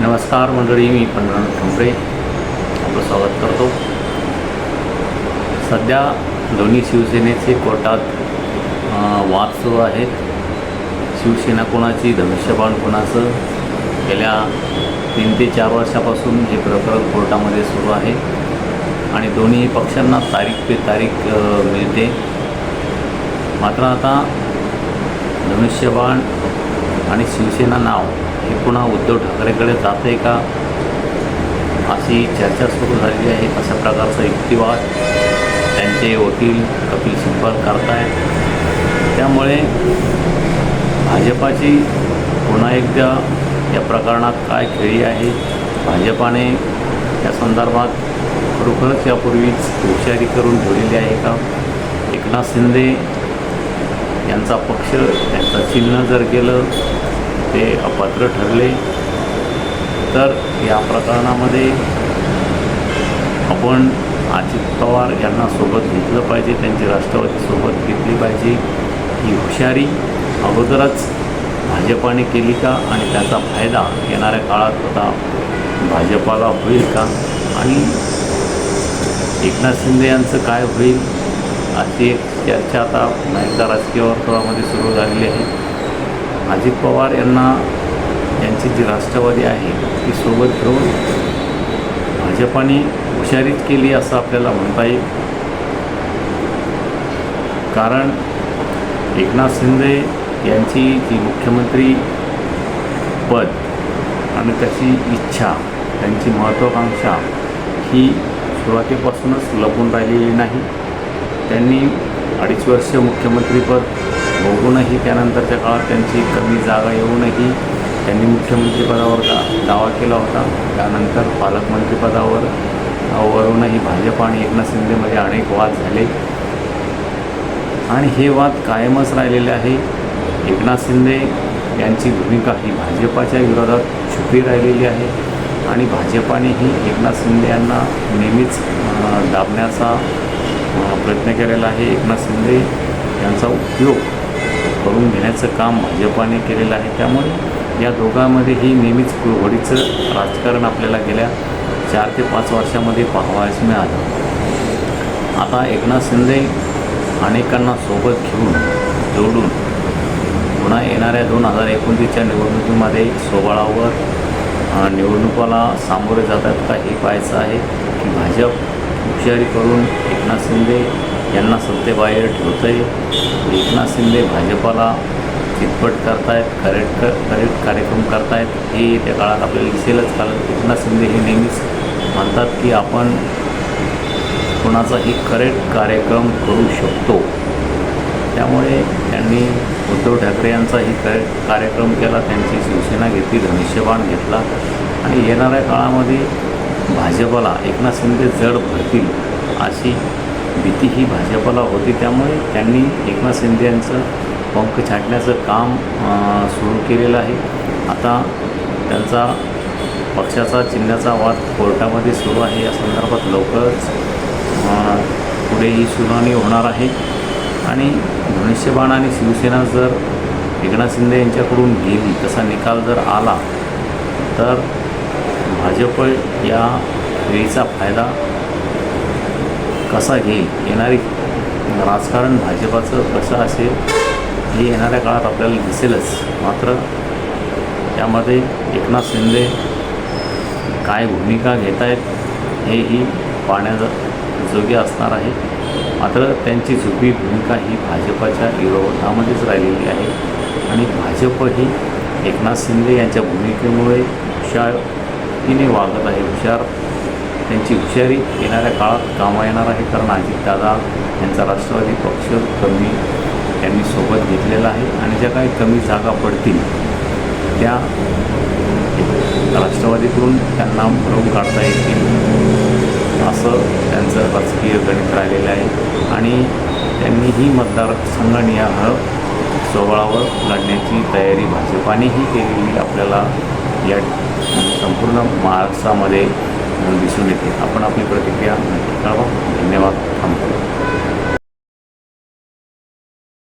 नमस्कार मंडळी, मी पंढरनाथ ठोंबरे आपलं स्वागत करतो. सध्या दोन्ही शिवसेनेचे कोर्टात वाद सुरू आहेत. शिवसेना कोणाची, धनुष्यबाण कोणाचं, गेल्या 3 ते 4 वर्षापासून हे प्रकरण कोर्टामध्ये सुरू आहे आणि दोन्ही पक्षांना तारीख पे तारीख मिळते. मात्र आता धनुष्यबाण आणि शिवसेना नाव हे पुन्हा उद्धव ठाकरेकडे जाते का, अशी चर्चा सुरू झालेली आहे. अशा प्रकारचा युक्तिवाद त्यांचे वकील कपिल सिब्बल करतायत. त्यामुळे भाजपाची पुन्हा एकदा या प्रकरणात काय खेळी आहे, भाजपाने या संदर्भात खरोखरच यापूर्वीच हुशारी करून ठेवलेली आहे का, एकनाथ शिंदे यांचा पक्ष, त्यांचं चिन्ह जर गेलं ते अपात्र ठरले तर या प्रकरणामध्ये आपण अजित पवार यांना सोबत घेतलं पाहिजे, त्यांची राष्ट्रवादी सोबत घेतली पाहिजे. ही हुशारी अगोदरच भाजपाने केली का आणि त्याचा फायदा येणाऱ्या काळात आता भाजपाला होईल का, आणि एकनाथ शिंदे यांचं काय होईल अशी एक चर्चा आता एकदा राजकीय वर्तुळामध्ये सुरू झालेली आहे. अजित पवार यांना यांची जी राष्ट्रवादी आहे ती सोबत घेऊन भाजपाने हुशारीच केली असं आपल्याला म्हणता येईल. कारण एकनाथ शिंदे यांची जी मुख्यमंत्री पद आणि त्याची इच्छा, त्यांची महत्त्वाकांक्षा ही सुरुवातीपासूनच लपून राहिलेली नाही. त्यांनी 2.5 वर्ष मुख्यमंत्रीपद भोगूनही, त्यानंतरच्या काळात त्यांची कमी जागा येऊनही त्यांनी मुख्यमंत्रीपदावर दावा केला होता. त्यानंतर पालकमंत्रीपदावर वरूनही भाजप आणि एकनाथ शिंदेमध्ये अनेक वाद झाले आणि हे वाद कायमच राहिलेले आहे. एकनाथ शिंदे यांची भूमिका ही भाजपाच्या विरोधात छुपी राहिलेली आहे आणि भाजपानेही एकनाथ शिंदे यांना नेहमीच दाबण्याचा प्रयत्न केलेला आहे. एकनाथ शिंदे यांचा उपयोग करून घेण्याचं काम भाजपाने केलेलं आहे. त्यामुळे या दोघांमध्येही नेहमीच कुरघोडीचं राजकारण आपल्याला गेल्या 4 ते 5 वर्षामध्ये पाहावयास मिळालं. आता एकनाथ शिंदे अनेकांना सोबत घेऊन जोडून पुन्हा येणाऱ्या 2029च्या निवडणुकीमध्ये स्वबळावर निवडणुकाला सामोरे जातात का हे पाहायचं आहे की भाजप हुशारी करून एकनाथ शिंदे यांना सत्तेबाहेर ठेवतं आहे. एकनाथ शिंदे भाजपाला चितपट करतायत, करेक्ट कार्यक्रम करतायत, हे येत्या काळात आपल्याला दिसेलच. कारण एकनाथ शिंदे हे नेहमीच म्हणतात की आपण कोणाचाही करेक्ट कार्यक्रम करू शकतो. त्यामुळे त्यांनी उद्धव ठाकरे यांचाही करेक्ट कार्यक्रम केला, त्यांची शिवसेना घेतली, धनुष्यबाण घेतला आणि येणाऱ्या काळामध्ये भाजपला एकनाथ शिंदे जड भरतील अशी भीती ही भाजपला होती. त्यामुळे त्यांनी एकनाथ शिंदे यांचं पंख छाटण्याचं काम सुरू केलेलं आहे. आता त्यांचा पक्षाचा चिन्हाचा वाद कोर्टामध्ये सुरू आहे. या संदर्भात लवकरच पुढे ही सुनावणी होणार आहे आणि धनुष्यबाण आणि शिवसेना जर एकनाथ शिंदे यांच्याकडून गेली, तसा निकाल जर आला तर भाजप या वेळीचा फायदा कसा घेईल, येणारी राजकारण भाजपाचं कसं असेल हे येणाऱ्या काळात आपल्याला दिसेलच. मात्र त्यामध्ये एकनाथ शिंदे काय भूमिका घेत आहेत हेही पाहण्याजोगे असणार आहे. मात्र त्यांची जुबी भूमिका ही भाजपाच्या विरोधामध्येच राहिलेली आहे आणि भाजप ही एकनाथ शिंदे यांच्या भूमिकेमुळे हुशारीने वागत आहे. त्यांची हुशारी येणाऱ्या काळात कामा येणार आहे. कारण अजितदादा यांचा राष्ट्रवादी पक्ष कमी त्यांनी सोबत घेतलेला आहे आणि ज्या काही कमी जागा पडतील त्या राष्ट्रवादीकडून त्यांना भरून काढता येतील असं त्यांचं राजकीय गणित राहिलेलं आहे आणि त्यांनीही मतदारसंघनिहाय स्वबळावर लढण्याची तयारी भाजपानेही केलेली आपल्याला या संपूर्ण महाराष्ट्रामध्ये दिसून येते. आपण आपली प्रतिक्रिया नक्की कळवा. धन्यवाद. थांबतो.